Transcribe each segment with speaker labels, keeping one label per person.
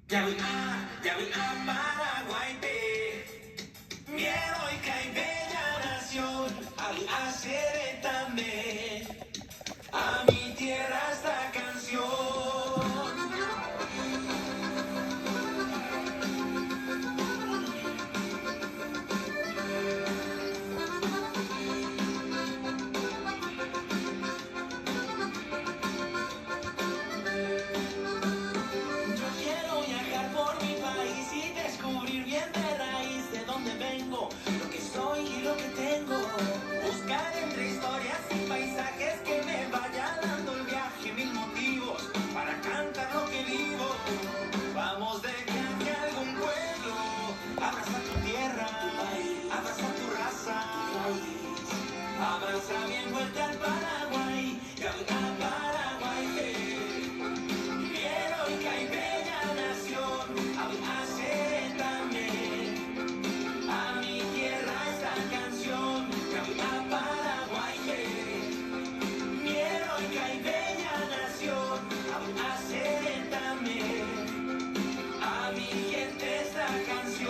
Speaker 1: Yawi a Paraguay, miedo y que bella nación, al hacer también a mi tierra esta canción. Yo quiero viajar por mi país y descubrir bien de raíz de dónde vengo, lo que soy y lo que tengo. Buscar entre historias y paisajes que me vaya dando el viaje mil motivos para cantar lo que vivo. Vamos de viaje a algún pueblo, abraza tu tierra, abraza tu raza, abraza bien vuelta al Paraguay, a Paraguay. Quiero y que bella nación, a hacer también a mi tierra esta canción, a Paraguay. Quiero y que bella nación, a hacer también a mi gente esta canción.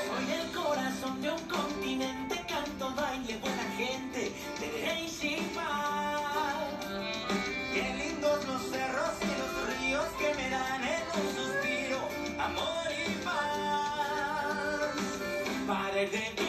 Speaker 1: Soy el corazón de un continente, canto, baile, buena gente, de y paz. Qué lindos los cerros y los ríos que me dan en un suspiro, amor y paz. Para el de